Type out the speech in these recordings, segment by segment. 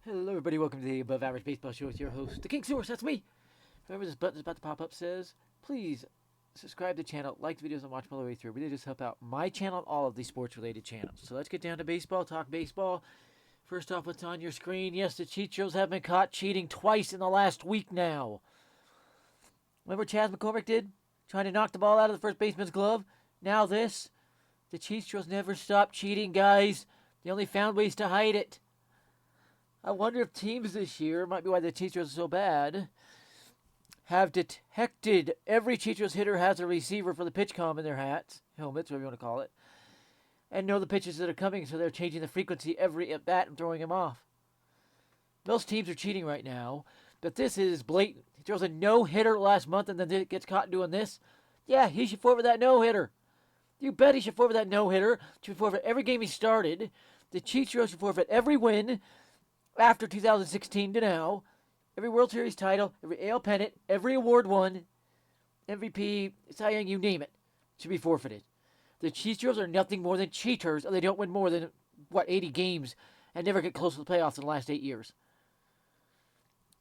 Hello, everybody. Welcome to the Above Average Baseball Show with your host, the King Source. That's me. Remember, this button is about to pop up says, please subscribe to the channel, like the videos, and watch all the way through. Really just help out my channel and all of these sports-related channels. So let's get down to baseball, talk baseball. First off, what's on your screen? Yes, the CHEATstros have been caught cheating twice in the last week now. Remember what Chas McCormick did? Trying to knock the ball out of the first baseman's glove? Now this. The CHEATstros never stopped cheating, guys. They only found ways to hide it. I wonder if teams this year, might be why the CHEATstros are so bad, have detected every CHEATstros hitter has a receiver for the pitch comm in their hats, helmets, whatever you want to call it, and know the pitches that are coming, so they're changing the frequency every at bat and throwing them off. Most teams are cheating right now, but this is blatant. He throws a no-hitter last month and then gets caught doing this. Yeah, he should forfeit that no-hitter. You bet he should forfeit that no-hitter. Should forfeit every game he started. The CHEATstros should forfeit every win after 2016 to now. Every World Series title, every AL pennant, every award won, MVP, Cy Young, you name it, should be forfeited. The CHEATstros are nothing more than cheaters, and they don't win more than, 80 games and never get close to the playoffs in the last 8 years.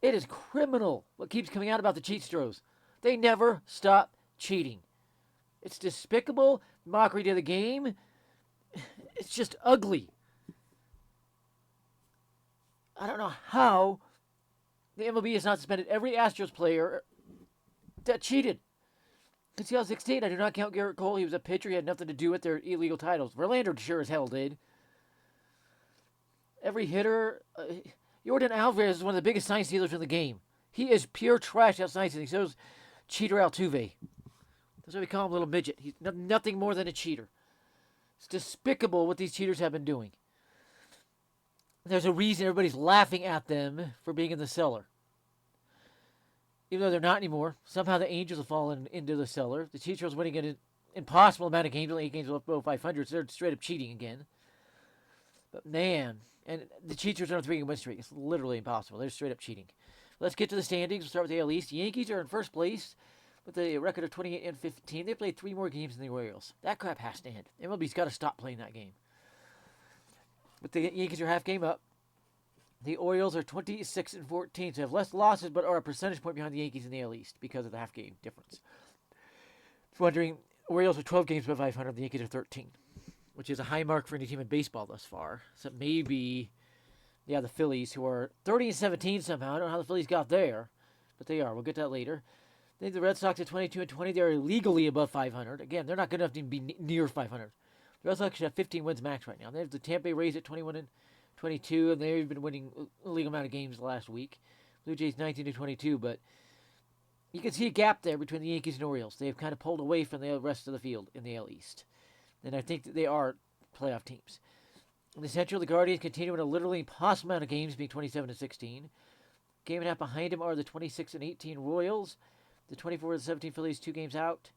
It is criminal what keeps coming out about the CHEATstros. They never stop cheating. It's despicable, mockery to the game. It's just ugly. I don't know how the MLB has not suspended every Astros player that cheated. In 2016, I do not count Garrett Cole. He was a pitcher. He had nothing to do with their illegal titles. Verlander sure as hell did. Every hitter, Jordan Alvarez is one of the biggest sign stealers in the game. He is pure trash at sign stealing. So is Cheater Altuve. That's why we call him Little Midget. He's nothing more than a cheater. It's despicable what these cheaters have been doing. There's a reason everybody's laughing at them for being in the cellar. Even though they're not anymore, somehow the Angels have fallen into the cellar. The CHEATstros winning an impossible amount of games, only 8 games below 500, so they're straight up cheating again. But man, and the CHEATstros are on a 3-game win streak. It's literally impossible. They're straight up cheating. Let's get to the standings. We'll start with the AL East. The Yankees are in first place with a record of 28-15. They played 3 more games than the Orioles. That crap has to end. MLB's got to stop playing that game. But the Yankees are half game up. The Orioles are 26-14, so have less losses, but are a percentage point behind the Yankees in the AL East because of the half game difference. If you're wondering, Orioles are 12 games above 500, the Yankees are 13, which is a high mark for any team in baseball thus far. So maybe, the Phillies, who are 30-17 somehow. I don't know how the Phillies got there, but they are. We'll get to that later. Then the Red Sox at 22-20. They're legally above 500. Again, they're not good enough to be near 500. The Red Sox should have 15 wins max right now. They have the Tampa Bay Rays at 21-22, and they've been winning a legal amount of games last week. Blue Jays 19-22, but you can see a gap there between the Yankees and Orioles. They've kind of pulled away from the rest of the field in the AL East. And I think that they are playoff teams. In the Central, the Guardians continue in a literally impossible amount of games, being 27-16. Game and a half behind them are the 26-18 Royals, the 24-17 Phillies, 2 games out,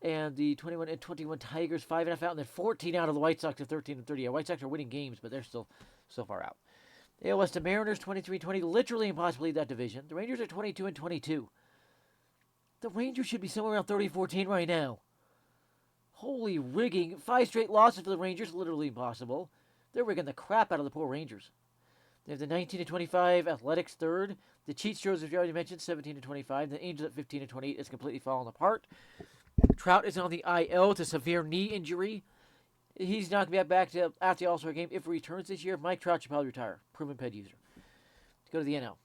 and the 21-21 Tigers, 5.5 out, and then 14 out of the White Sox at 13-30. The White Sox are winning games, but they're still so far out. AL West, the Mariners 23-20, literally impossible to lead that division. The Rangers are 22-22. The Rangers should be somewhere around 30-14 right now. Holy rigging. 5 straight losses for the Rangers, literally impossible. They're rigging the crap out of the poor Rangers. They have the 19-25 Athletics third. The CHEATstros, as you already mentioned, 17-25. The Angels at 15-28 is completely falling apart. Trout is on the IL with a severe knee injury. He's not going to be back to after the All-Star game if he returns this year. Mike Trout should probably retire. Proven ped user. Let's go to the NL.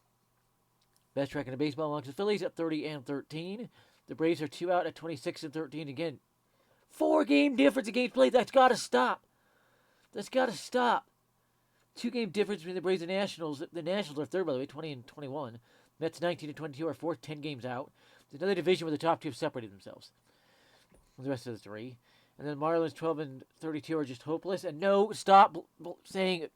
Best record in baseball amongst the Phillies at 30-13. The Braves are 2 out at 26-13. Again, 4-game difference in games played. That's got to stop. That's got to stop. 2-game difference between the Braves and Nationals. The Nationals are third, by the way, 20-21. Mets 19-22 are fourth, 10 games out. There's another division where the top 2 have separated themselves. The rest of the 3. And then Marlins 12-32 are just hopeless. And no, stop saying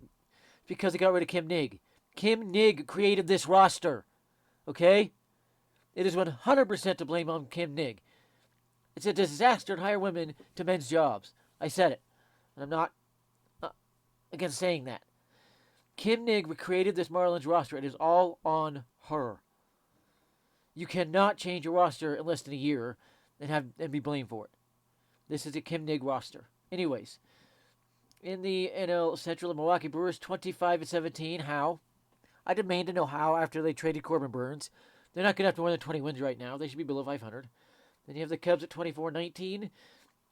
because they got rid of Kim Nigg. Kim Nigg created this roster. Okay? It is 100% to blame on Kim Nigg. It's a disaster to hire women to men's jobs. I said it. And I'm not against saying that. Kim Nigg created this Marlins roster. It is all on her. You cannot change a roster in less than a year and be blamed for it. This is a Kim Nigg roster. Anyways, In the NL Central, the Milwaukee Brewers 25-17. How? I demand to know how after they traded Corbin Burns. They're not going to have more than 20 wins right now. They should be below 500. Then you have the Cubs at 24-19.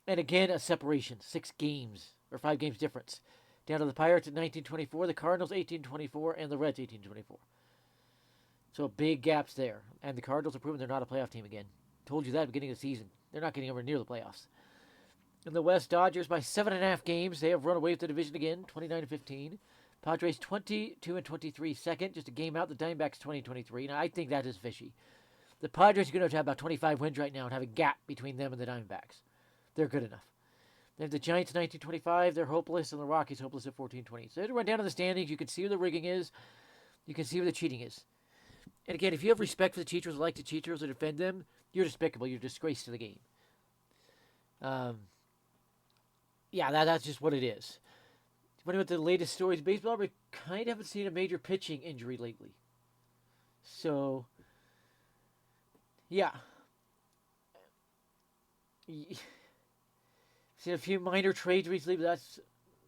And again, a separation. 6 games, or 5 games difference. Down to the Pirates at 19-24, the Cardinals 18-24, and the Reds 18-24. So big gaps there. And the Cardinals are proving they're not a playoff team again. Told you that at the beginning of the season. They're not getting over near the playoffs. In the West, Dodgers by 7.5 games. They have run away with the division again, 29-15. Padres 22-23 second, just a game out. The Diamondbacks 20-23. Now I think that is fishy. The Padres are going to have about 25 wins right now and have a gap between them and the Diamondbacks. They're good enough. They have the Giants 19-25. They're hopeless, and the Rockies hopeless at 14-20. So to run down to the standings, you can see where the rigging is. You can see where the cheating is. And again, if you have respect for the cheaters or like the cheaters or defend them, you're despicable. You're a disgrace to the game. Yeah, that's just what it is. Wondering what the latest stories in baseball, we kind of haven't seen a major pitching injury lately. So, yeah. Seen a few minor trades recently, but that's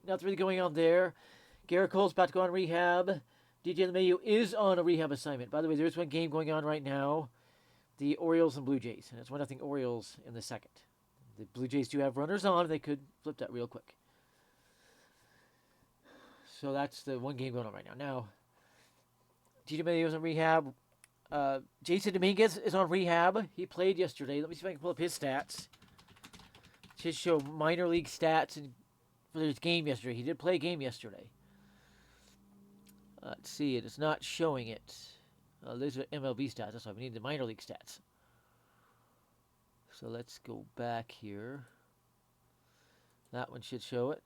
nothing really going on there. Garrett Cole's about to go on rehab. DJ LeMahieu is on a rehab assignment. By the way, there's one game going on right now. The Orioles and Blue Jays. And it's 1-0 Orioles in the second. The Blue Jays do have runners on. They could flip that real quick. So that's the one game going on right now. Now, DJ LeMahieu's on rehab. Jason Dominguez is on rehab. He played yesterday. Let me see if I can pull up his stats. Should show minor league stats for his game yesterday. He did play a game yesterday. Let's see. It is not showing it. These are MLB stats. That's why we need the minor league stats. So let's go back here. That one should show it.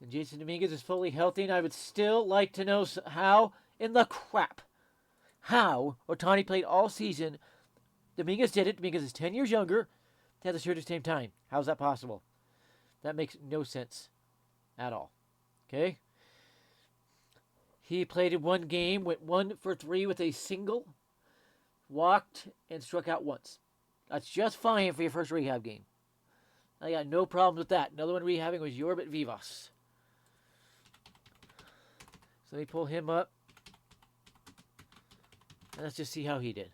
And Jason Dominguez is fully healthy, and I would still like to know how in the crap. How Ohtani played all season. Dominguez did it. Dominguez is 10 years younger. They had the shirt at the same time. How is that possible? That makes no sense at all. Okay? He played in one game, went 1 for 3 with a single, walked, and struck out once. That's just fine for your first rehab game. I got no problems with that. Another one rehabbing was Yorbit Vivas. So let me pull him up. And let's just see how he did.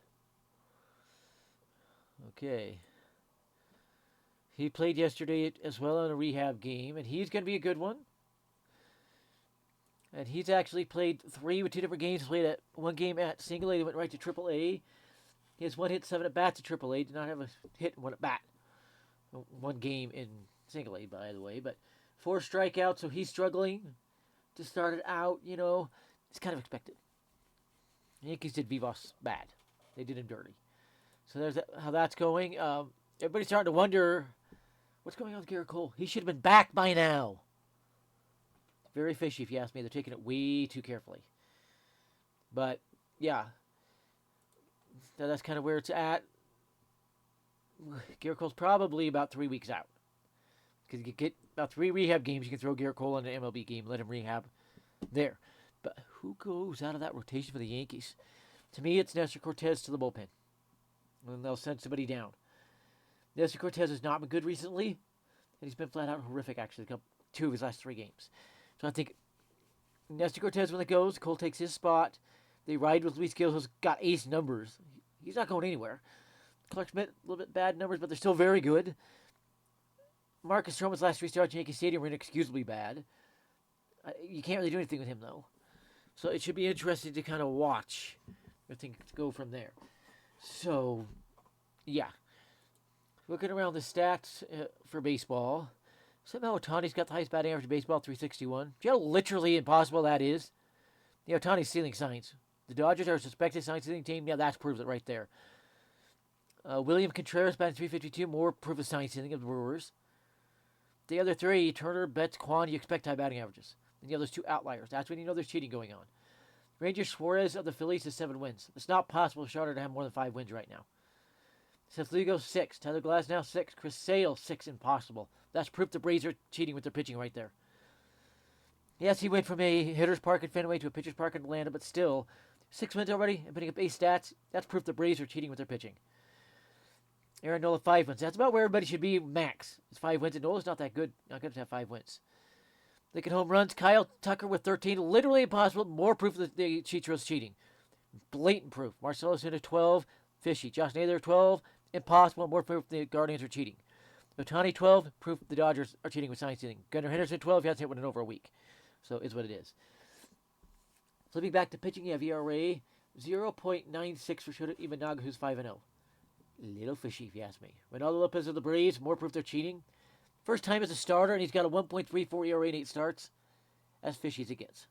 Okay. He played yesterday as well in a rehab game, and he's going to be a good one. And he's actually played 3 with 2 different games. He played one game at single A, went right to triple A. He has 1 hit, 7 at bats at triple A. Did not have a hit and 1 at bat. 1 game in single A, by the way. But 4 strikeouts, so he's struggling to start it out. You know, it's kind of expected. The Yankees did Vivas bad. They did him dirty. So there's how that's going. Everybody's starting to wonder what's going on with Garrett Cole. He should have been back by now. Very fishy, if you ask me. They're taking it way too carefully. But, yeah. That's kind of where it's at. Garrett Cole's probably about 3 weeks out. Because you get about 3 rehab games, you can throw Garrett Cole in an MLB game, let him rehab there. But who goes out of that rotation for the Yankees? To me, it's Nestor Cortez to the bullpen. And they'll send somebody down. Nestor Cortez has not been good recently. And he's been flat out horrific, actually, 2 of his last 3 games. So I think Nestor Cortez, when it goes, Cole takes his spot. They ride with Luis Gil, who's got ace numbers. He's not going anywhere. Clark Schmidt, a little bit bad numbers, but they're still very good. Marcus Stroman's last 3 starts at Yankee Stadium were inexcusably bad. You can't really do anything with him, though. So it should be interesting to kind of watch everything go from there. So, yeah. Looking around the stats for baseball, somehow Ohtani's got the highest batting average in baseball, 361. Do you know how literally impossible that is? Ohtani's stealing signs. The Dodgers are a suspected sign stealing team. Yeah, that proves it right there. William Contreras batting 352, more proof of sign stealing of the Brewers. The other 3, Turner, Betts, Kwan, you expect high batting averages. And the other's 2 outliers. That's when you know there's cheating going on. Ranger Suarez of the Phillies has 7 wins. It's not possible for Charter to have more than 5 wins right now. Seth Lugo, 6. Tyler Glasnow, 6. Chris Sale, 6. Impossible. That's proof the Braves are cheating with their pitching right there. Yes, he went from a hitter's park in Fenway to a pitcher's park in Atlanta, but still, 6 wins already and putting up 8 stats. That's proof the Braves are cheating with their pitching. Aaron Nola 5 wins. That's about where everybody should be max. It's 5 wins, and Nola's not that good. Not good to have 5 wins. Look at home runs. Kyle Tucker with 13. Literally impossible. More proof that the CHEATstros cheating. Blatant proof. Marcelo Zuna 12. Fishy. Josh Naylor 12. Impossible. More proof the Guardians are cheating. Otani 12. Proof the Dodgers are cheating with sign stealing. Gunnar Henderson 12. He hasn't hit one in over a week. So it's what it is. Flipping back to pitching, you have ERA 0.96 for Shota Imanaga, who's 5-0. Little fishy, if you ask me. Ronaldo Lopez of the Braves, more proof they're cheating. First time as a starter, and he's got a 1.34 ERA in 8 starts. As fishy as it gets.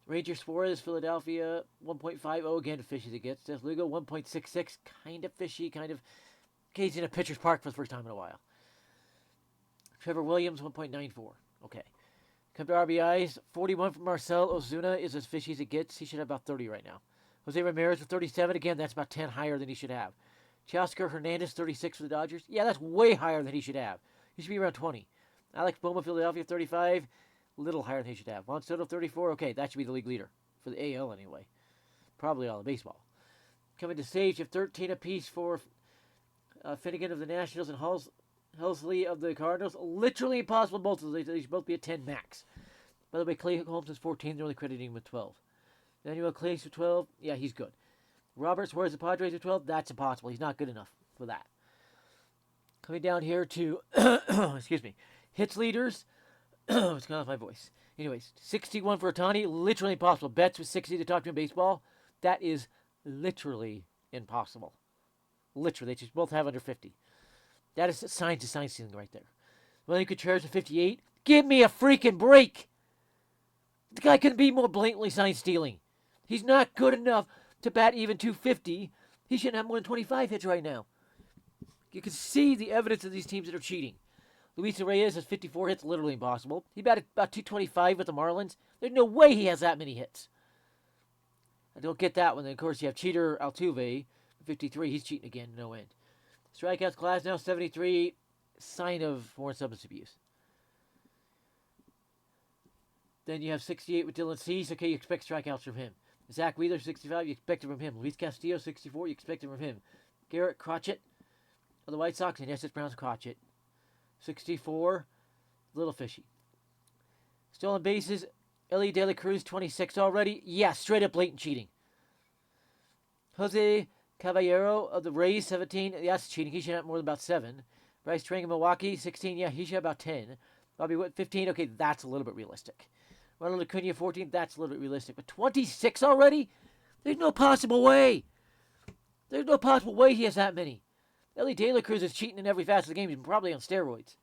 Ranger Suarez, Philadelphia, 1.50, again, fishy as it gets. Des Lugo, 1.66, kind of fishy, kind of. Okay, he's in a pitcher's park for the first time in a while. Trevor Williams, 1.94. Okay. Come to RBIs, 41 from Marcel Ozuna is as fishy as it gets. He should have about 30 right now. Jose Ramirez with 37. Again, that's about 10 higher than he should have. Teoscar Hernandez, 36 for the Dodgers. Yeah, that's way higher than he should have. He should be around 20. Alex Boma, Philadelphia, 35. Little higher than he should have. Juan Soto, 34. Okay, that should be the league leader. For the AL, anyway. Probably all of baseball. Coming to Sage, you have 13 apiece for Finnegan of the Nationals and Helsley of the Cardinals. Literally impossible both of these. They should both be at 10 max. By the way, Clay Holmes is 14. They're only crediting him with 12. Daniel Clays with 12. Yeah, he's good. Robert Suarez, the Padres with 12. That's impossible. He's not good enough for that. Coming down here to, excuse me, hits leaders. It's going off my voice. Anyways, 61 for Otani. Literally impossible. Betts with 60 to talk to in baseball. That is literally impossible. Literally. They just both have under 50. That is signs of sign stealing right there. William Contreras with 58. Give me a freaking break. The guy couldn't be more blatantly sign stealing. He's not good enough to bat even 250. He shouldn't have more than 25 hits right now. You can see the evidence of these teams that are cheating. Luis Reyes has 54 hits, literally impossible. He batted about 225 with the Marlins. There's no way he has that many hits. I don't get that one. Then, of course, you have cheater Altuve, 53. He's cheating again, no end. Strikeouts class now 73. Sign of foreign substance abuse. Then you have 68 with Dylan Cease. Okay, you expect strikeouts from him. Zach Wheeler, 65. You expect it from him. Luis Castillo, 64. You expect it from him. Garrett Crotchet of the White Sox. And yes, it's pronounced Crotchet. 64. Little fishy. Stolen bases. Ellie De La Cruz, 26 already. Yeah, straight up blatant cheating. Jose Caballero of the Rays, 17. Yeah, that's cheating. He should have more than about 7. Bryce Trang of Milwaukee, 16. Yeah, he should have about 10. Bobby Witt, 15. Okay, that's a little bit realistic. Ronald Acuna, 14. That's a little bit realistic. But 26 already? There's no possible way. There's no possible way he has that many. Ellie De La Cruz is cheating in every facet of the game. He's probably on steroids.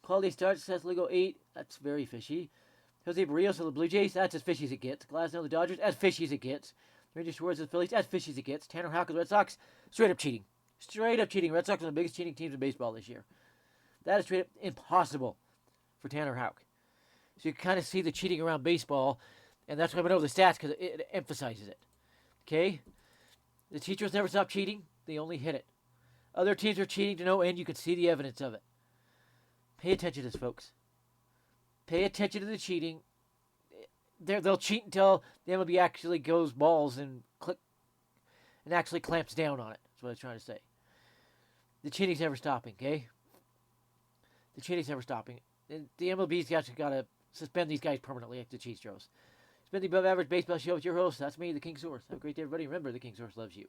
Quality starts, says Ligo 8. That's very fishy. Jose Barrios of the Blue Jays. That's as fishy as it gets. Glasnow of the Dodgers. As fishy as it gets. Ranger Suarez of the Phillies. As fishy as it gets. Tanner Houck of the Red Sox. Straight up cheating. Straight up cheating. Red Sox are the biggest cheating teams in baseball this year. That is straight up impossible for Tanner Houck. So you kind of see the cheating around baseball, and that's why I went over the stats, because it emphasizes it. Okay? The teachers never stop cheating. They only hit it. Other teams are cheating to no end. You can see the evidence of it. Pay attention to this, folks. Pay attention to the cheating. They'll cheat until the MLB actually goes balls and actually clamps down on it. That's what I was trying to say. The cheating's never stopping, okay? The cheating's never stopping. The MLB's got to suspend these guys permanently, like the CHEATstros. It's been the Above Average Baseball Show with your host. That's me, the King Source. Have a great day, everybody. Remember, the King Source loves you.